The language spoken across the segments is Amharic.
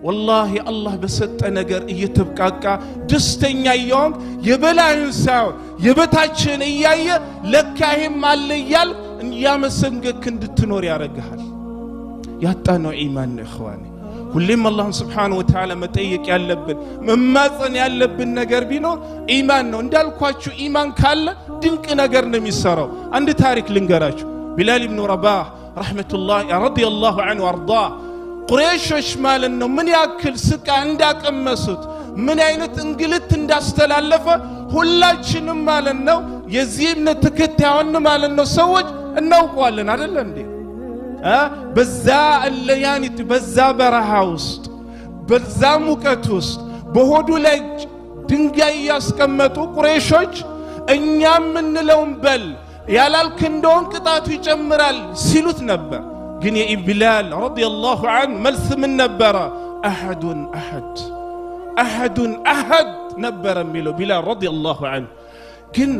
والله الله بسط ነገር እየተብቃቃ ደስተኛ ይሆን የበላዩን ሳው የበታችን እያየ ለካህም አለ ይያል ያመሰንገክ እንድትኖር ያረጋል ያጣነው ኢማን ነው اخواني ሁሌም አላህ Subhanahu Wa Ta'ala መጠየቅ ያለብን መማፀን ያለብን ነገር ቢኖር ኢማን ነው እንዳልኳችሁ ኢማን ካለ ድንቅ ነገር ነው የሚሰራው አንድ ታሪክ ልንገራችሁ ቢላል ኢብኑ ረባህ ረህመቱላሂ ረዲየላሁ ዐንሁ ወርዳ ቁረይሾች ማለት ነው ምን ያክል ስቃ እንዳቀመሱት ምን አይነት እንግልት እንዳስተላለፈ ሁላችንም ማለት ነው የዚህም ተከታዩን ማለት ነው ሰዎች እናውቀዋለን አይደል እንዴ በዛ ለያኒት በዛ በረሃ ውስጥ በዛ ሙቀት ውስጥ በሆዱ ላይ ድንጋይ ያስቀመጡ ቁረይሾች እኛም እንለውን በል ያላልክ እንደውን ቅጣቱ ይጨምራል ሲሉት ነበር ግን የኢብላል ረዲየላሁ ዐንሁ መልስ ምን ነበር አሐድ ነበር የሚለው ቢላል ረዲየላሁ ዐንሁ ግን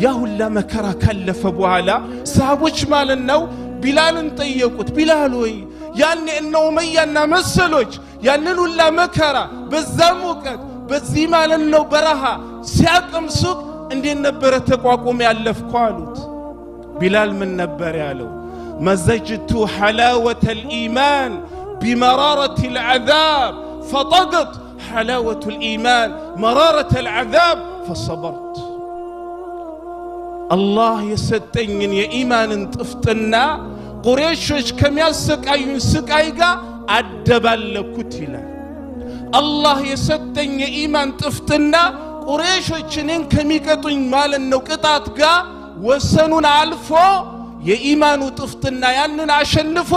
ያ ሁላ መከራ ካለፈ በኋላ ሰሃቦች ማለት ነው ቢላልን ጠየቁት ቢላል ወይ ያኔ እነ ኡመያና መሰሎች ያንን ሁላ መከራ በዛ ሙቀት በዚህ ማለት ነው በረሃ ሲያቀምሱክ እንዴት ነበር ተቋቁሞ ያለፍኩ አሉት ቢላል ምን ነበር ያለው مزجت حلاوة الإيمان بمرارة العذاب فطقت حلاوة الإيمان مرارة العذاب فصبرت الله يستنين يا إيمان انتفتنا قريشوش كم يسقايون سقايقا أدبالكتلا الله يستن يا إيمان تفتنا قريشوش نين كميكتون مالا نوكتاتقا وسنون عالفو የኢማኑ ጥፍጥና ያንን አሸንፎ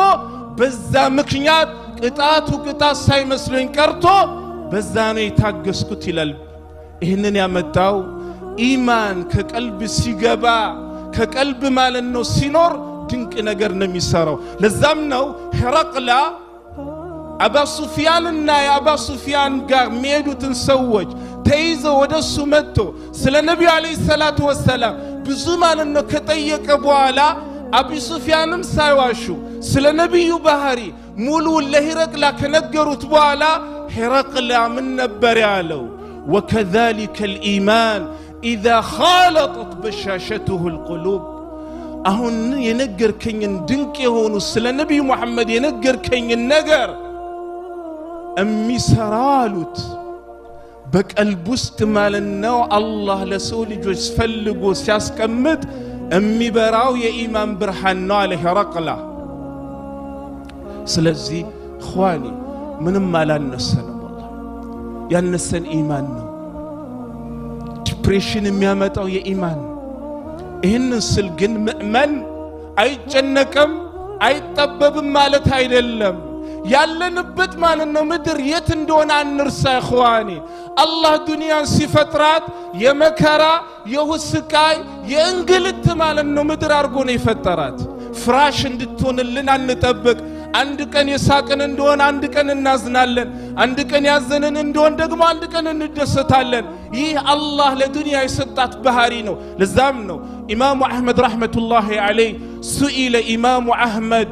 በዛ ምክንያት ቅጣት ሳይመስለኝ ቀርቶ በዛ ነው የታገስኩት ይላል ይሄንን ያመጣው ኢማን ከቀልብ ሲገባ ከቀልብ ማለት ነው ሲኖር ድንቅ ነገር ነው የሚሰራው ለዛም ነው ሄራቅላ አባ ሱፊያንና የአባ ሱፊያን ጋር የሚሄዱትን ሰዎች ተይዘው ወደሱ መጥቶ ስለ ነብዩ አለይሂ ሰላቱ ወሰለም ብዙ ማለት ነው ከጠየቀ በኋላ አቢ ሱፊያንም ሳይዋሹ ስለ ነብዩ ባህሪ ሙሉ ለሄራቅላ ከነገሩት በኋላ ሄራቅላ ምን ነበር ያለው وكذلك الإيمان إذا خالطت بشاشته القلوب አሁን የነገርከኝን ድንቅ የሆኑ ስለ ነብዩ መሐመድ የነገርከኝን ነገር እሚሰራሉት በቀልብ ውስጥ ማለት ነው አላህ ለሰው ልጆች ፈልጎ ሲያስቀምጥ እሚበራው የኢማን ብርሃን ነው አለ ሄራቅላ ስለዚህ اخواني ምንም አላነሰንም والله ያነሰን ኢማን ነው ዲፕሬሽን የሚያመጣው የኢማን ይሄንን ስል ግን ሙእመን አይጨነቅም አይጠበብም ማለት አይደለም ያለንበት ማለት ነው ምድር የት እንደሆነ አንርሳ اخواني الله ዱንያን ሲፈጥራት የመከራ የሁስቃይ የእንግልት ማለት ነው ምድር አርጎ ነው ይፈጠራት ፍራሽ እንድትሆንልን አንጠብቅ አንድ ቀን የሳቅን እንደሆነ አንድ ቀን እናዝናለን አንድ ቀን ያዘንን እንደሆነ ደግሞ አንድ ቀን እንደሰታለን ይህ አላህ ለዱንያ የሰጣት ባህሪ ነው ለዛም ነው ኢማሙ አህመድ ረህመቱላሂ ዐለይሂ سئل ኢማሙ አህመድ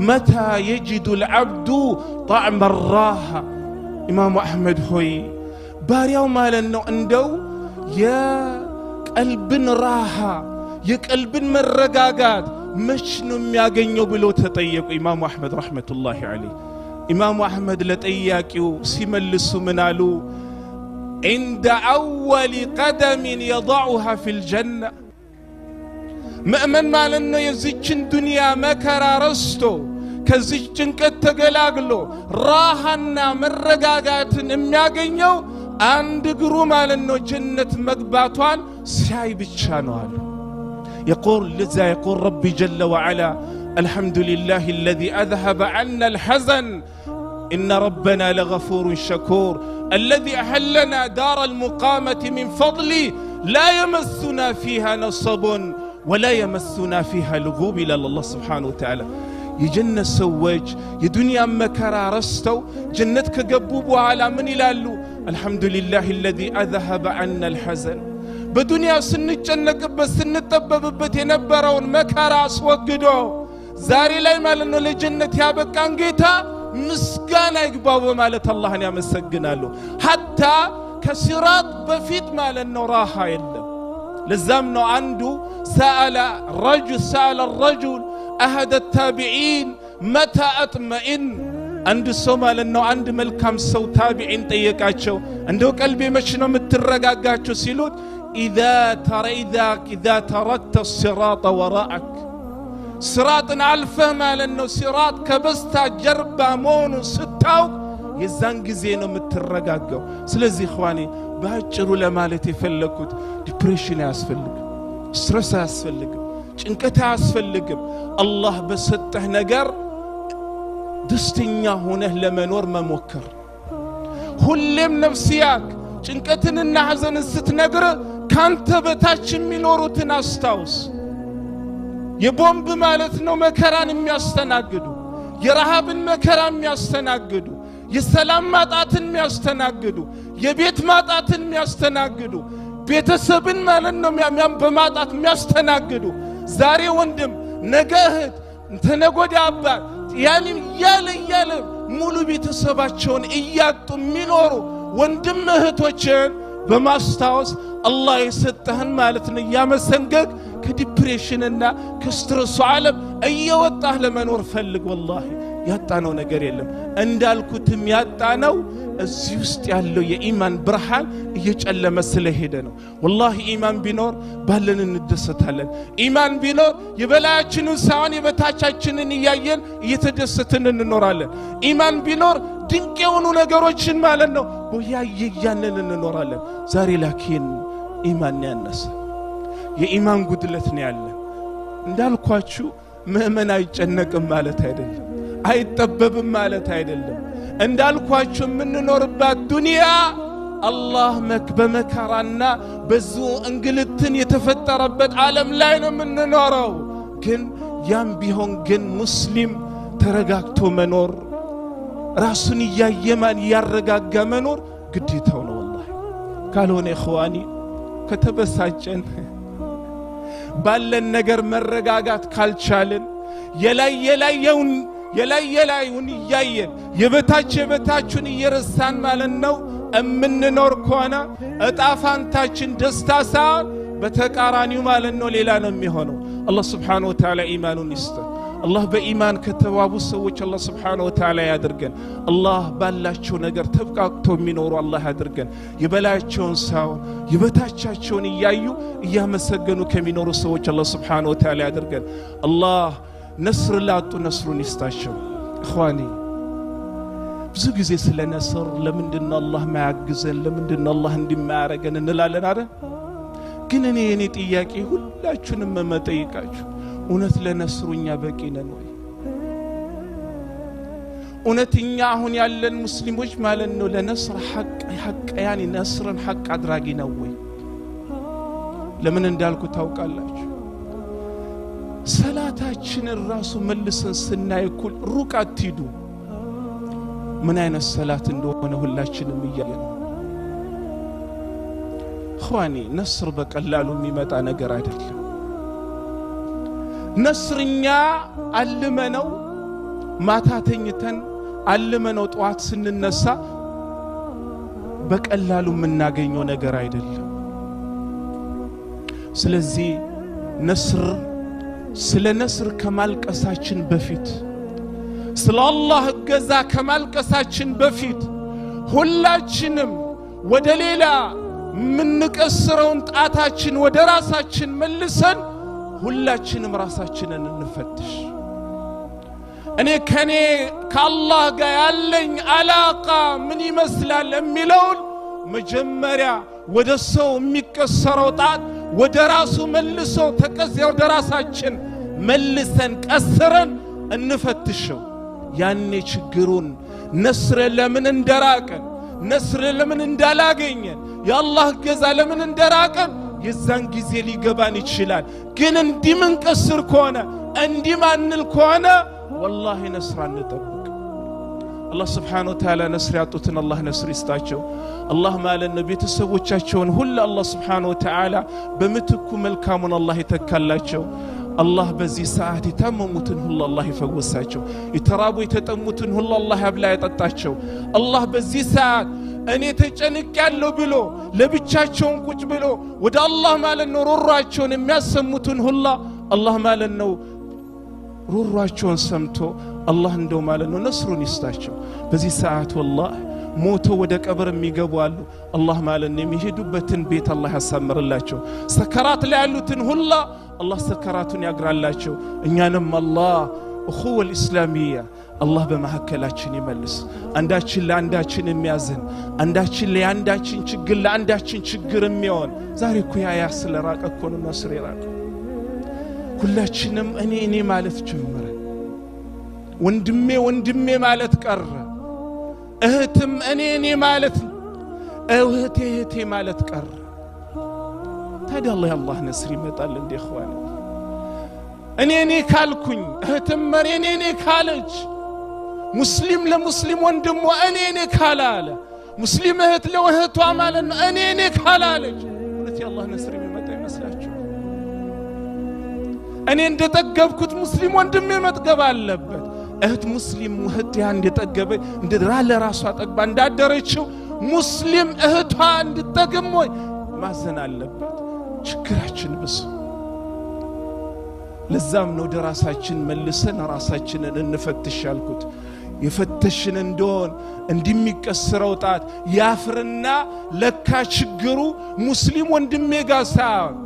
متى يجد العبد طعم الراحة ኢማሙ አህመድ ሆይ ባሪያው ማለት ነው እንደው የቀልብን ራሃ የቀልብን መረጋጋት መች ነው የሚያገኘው ብሎ ተጠየቁ ኢማሙ አህመድ ረህመቱላሂ ዐለይሂ ኢማሙ አህመድ ለጠያቂው ሲመልሱ ምን አሉ عند أول قدم يضعها في الجنة مؤمن ማለት ነው የዚችን ዱንያ መከራ ረስቶ ከዚህ ጭንቀት ተገላግሎ ራሃና መረጋጋትን የሚያገኘው አንድ ግሩ ማለት ነው ጀነት መግባቷን ሲያይ ብቻ ነው አሉ يقول لذا يقول ربي جل وعلا الحمد لله الذي أذهب عنا الحزن إن ربنا لغفور شكور الذي أحلنا دار المقامة من فضله لا يمسنا فيها نصب ولا يمسنا فيها لغوب إلى الله سبحانه وتعالى የጀነት ሰዎች የዱንያ መከራ ረስተው ጀነት ከገቡ በኋላ ምን ይላሉ? አልሐምዱሊላሂ الذي اذهب عنا الحزن በዱንያ ስንጨነቅበት ስንጠበብበት የነበረውን መከራ አስወግዶ ዛሬ ላይ ማለት ነው ለጀነት ያበቃን ጌታ ምስጋና ይግባው በማለት አላህን ያመሰግናሉ። ሐታ ከሲራጥ በፊት ማለት ነው ራሃ የለም። ለዛም ነው አንዱ سأل الرجل أحد التابعين متى أطمئن عند السومال أنه عند ملكام سو تابعين طيقاتشو عنده قلبي مشنو مترقاقاتشو سيلوت إذا تركت الصراط وراءك صراط عالفه مال أنه صراط كبستا جربا مونو ستاو يزان جزينو مترقاقو سلزي إخواني باجروا لمالتي يفلكوت ديبريشن ياسفلك سترس ياسفلك ጭንቀት አያስፈልግም። አላህ በሰጠህ ነገር ደስተኛ ሆነህ ለመኖር መሞከር። ሁሌም ነፍስያክ ጭንቀትንና ሐዘንን ስትነግር ካንተ በታች የሚኖሩትን አስታውስ። የቦምብ ማለት ነው መከራን የሚያስተናግዱ፣ የረሃብን መከራ የሚያስተናግዱ፣ የሰላም ማጣትን የሚያስተናግዱ፣ የቤት ማጣትን የሚያስተናግዱ፣ ቤተሰብን ማለት ነው በማጣት የሚያስተናግዱ ዛሬ ወንድም ነገ እህት ተነጎዳ አባት ያንን ያለ ሙሉ ቤተሰባቸውን እያጡ የሚኖሩ ወንድም እህቶችን በማስታወስ አላህ የሰጠህን ማለት ነው ያመሰንገግ ከዲፕሬሽንና ከስትረስ ዓለም እየወጣህ ለመኖር ፈልግ። ወላሂ ያጣነው ነገር የለም። እንዳልኩትም ያጣነው እዚህ ውስጥ ያለው የኢማን ብርሃን እየጨለመ ስለሄደ ነው። ወላሂ ኢማን ቢኖር ባለን እንደሰታለን። ኢማን ቢኖር የበላያችንን ሳይሆን የበታቻችንን እያየን እየተደሰትን እንኖራለን። ኢማን ቢኖር ድንቅ የሆኑ ነገሮችን ማለት ነው ያየያንን እንኖራለን። ዛሬ ላኪን ኢማን ያነሰ የኢማን ጉድለት ነው ያለን። እንዳልኳችሁ ምእመን አይጨነቅም ማለት አይደለም፣ አይጠበብም ማለት አይደለም። እንዳልኳችሁ የምንኖርባት ዱንያ አላህ በመከራና በዙ እንግልትን የተፈጠረበት ዓለም ላይ ነው የምንኖረው። ግን ያም ቢሆን ግን ሙስሊም ተረጋግቶ መኖር ራሱን እያየማን ያረጋጋ መኖር ግዴታው ነው። ወላሂ ካልሆነ ኢኽዋኒ ከተበሳጨን ባለን ነገር መረጋጋት ካልቻለን የላየላዩን እያየን የበታቹን እየረሳን ማለት ነው እምንኖር ከሆነ እጣፋንታችን ደስታ ሳይሆን በተቃራኒው ማለት ነው ሌላ ነው የሚሆነው። አላህ Subhanahu Wa Ta'ala ኢማኑን ይስጠን። አላህ በኢማን ከተዋቡ ሰዎች አላህ Subhanahu Wa Ta'ala ያድርገን። አላህ ባላቸው ነገር ተብቃቅተው የሚኖሩ አላህ ያድርገን። የበላያቸውን ሳይሆን የበታቻቸውን እያዩ እያመሰገኑ ከሚኖሩ ሰዎች አላህ Subhanahu Wa Ta'ala ያድርገን። አላህ ነስር ላጡ ነስሩን ይስጣቸው። እخواني ብዙ ጊዜ ስለ ነስር ለምንድነው አላህ ማያግዘን ለምንድነው አላህ እንዲማያረገን እንላለን አይደል? ግን እኔ ጥያቄ ሁላችሁንም መጠይቃችሁ እውነት ለነስሩኛ በቂ ነን ወይ? እውነተኛ አሁን ያለን ሙስሊሞች ማለት ነው ለነስር ሐቅ ያኒ ነስርን ሐቅ አድራጊ ነው ወይ? ለምን እንዳልኩ ታውቃላችሁ? ሰላታችንን ራሱ መልሰን ስናይ ኩል ሩቅ አትሂዱ። ምን አይነት ሰላት እንደሆነ ሁላችንም እያየን እخواني ነስር በቀላሉ የሚመጣ ነገር አይደለም። ነስርኛ አልመነው ማታተኝተን አልመነው ጧት ስንነሳ በቀላሉ የምናገኘው ነገር አይደለም። ስለዚህ ስለ ነስር ከማልቀሳችን በፊት ስለ አላህ እገዛ ከማልቀሳችን በፊት ሁላችንም ወደ ሌላ ምንቀስረውን ጣታችን ወደ ራሳችን መልሰን ሁላችንም ራሳችንን እንፈትሽ። እኔ ከአላህ ጋር ያለኝ አላቃ ምን ይመስላል የሚለውን መጀመሪያ ወደ ሰው የሚቀሰረው ጣት ወደ ራሱ መልሶ ወደ ራሳችን መልሰን ቀስረን እንፈትሽው። ያኔ ችግሩን ነስር ለምን እንደራቀን ነስር ለምን እንዳላገኘን የአላህ ገዛ ለምን እንደራቀን የዛን ጊዜ ሊገባን ይችላል። ግን እንዲህ ምንቀስር ከሆነ እንዲህ ማንል ከሆነ والله نصر نطبق الله سبحانه وتعالى نصر يعطوتنا الله نصر يستاچو الله مالن ቤተሰቦቻቸውን ሁሉ الله سبحانه وتعالى በምትኩ መልካሙን الله ይተካላቸው الله በዚህ ሰዓት የታመሙትን ሁሉ الله ይፈወሳቸው የተራቡ የተጠሙትን ሁሉ الله ያብላ ያጠጣቸው الله በዚህ ሰዓት እኔ ተጨንቅ ያለው ብሎ ለብቻቸውን ቁጭ ብሎ ወደ الله ማለት ነው ሩሯቸውን የሚያሰሙትን ሁሉ الله ማለት ነው ሩሯቸውን ሰምቶ الله እንደው ማለት ነው ነስሩን ይስጣቸው በዚህ ሰዓት والله ሞቶ ወደ ቀብር የሚገቡ አሉ الله ማለት ነው የሚሄዱበትን ቤት الله ያሳምርላቸው ሰከራት ላይ ያሉትን ሁሉ الله ሰከራቱን ያግራላቸው እኛንም الله እኹወ الاسلاميه الله በመሐከላችን ይመልስ አንዳችን ለአንዳችን የሚያዝን አንዳችን ለአንዳችን ችግር ለአንዳችን ችግር የሚሆን ዛሬ እኮ ያ ስለራቀ እኮ ነው ነስር ይራቀ ሁላችንም እኔ ማለት ጀመረ ወንድሜ ማለት ቀረ እህትም እኔ ማለት እህቴ ማለት ቀረ ታዲያ الله ነስር ይመጣል እንደ اخوان እኔ ካልኩኝ እህትም እኔ ካለች ሙስሊም ለሙስሊም ወንድሙ እኔ ካላለ ሙስሊም እህት ለእህቷ ማለት ነው እኔ ካላለች እውነት الله ነስር ይመጣ ይመስላችሁ እኔ እንደጠገብኩት ሙስሊም ወንድሜ መጥገብ አለበት እህት ሙስሊም እህት እንደጠገበ እንደራለ ራሷ ጠግባ እንዳደረችው ሙስሊም እህቷ እንድትጠግም ወይ ማዘን አለበት ችግራችን ብዙ ለዛም ነው ደራሳችን መልሰን ራሳችንን እንፈትሽ ያልኩት የፈተሽን እንደሆን እንዲሚቀስረው ጣት ያፍርና ለካ ችግሩ ሙስሊም ወንድሜ ጋር ሳይሆን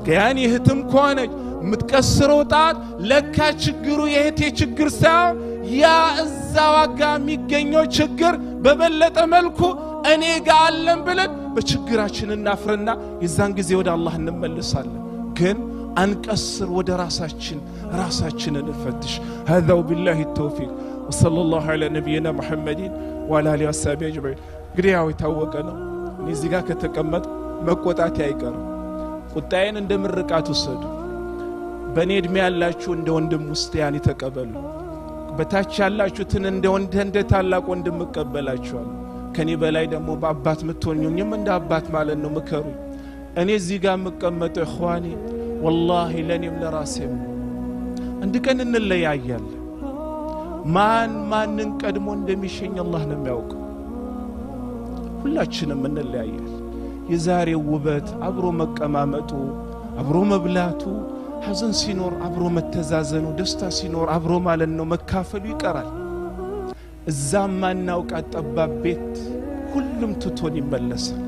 ከያን እህትም ኮነች ምትቀስረው ጣት ለካ ችግሩ የእህቴ ችግር ሳይሆን ያ እዛው ጋር የሚገኘው ችግር በበለጠ መልኩ እኔ ጋር አለን ብለን በችግራችን እናፍርና የዛን ጊዜ ወደ الله እንመለሳለን ግን አንቀስር ወደ ራሳችንን እንፈትሽ هذا وبالله التوفيق وصلى الله على نبينا محمد وعلى اله وصحبه اجمعين ግሪያው ይታወቀ ነው እዚህ ጋር ከተቀመጥ መቆጣት አይቀርም ቁጣዬን እንደምርቃት ወሰዱ በኔ እድሜ ያላችሁ እንደ ወንድም ሙስሊያን ይተቀበሉ በታች ያላችሁትን እንደ ታላቅ ወንድም እቀበላችኋለሁ ከኔ በላይ ደግሞ በአባት ምትሆኙኝም እንደ አባት ማለት ነው ምከሩ እኔ እዚህ ጋር መቀመጥ اخواني والله ለኔም ለራሴም አንድ ቀን እንለያያለን ማንን ቀድሞ እንደሚሸኝ الله ነው የሚያውቀው ሁላችንም እንለያያለን የዛሬው ውበት አብሮ መቀማመጡ አብሮ መብላቱ ሐዘን ሲኖር አብሮ መተዛዘኑ ደስታ ሲኖር አብሮ ማለት ነው መካፈሉ ይቀራል እዛም ማናውቃት ጠባብ ቤት ሁሉም ትቶን ይመለሳል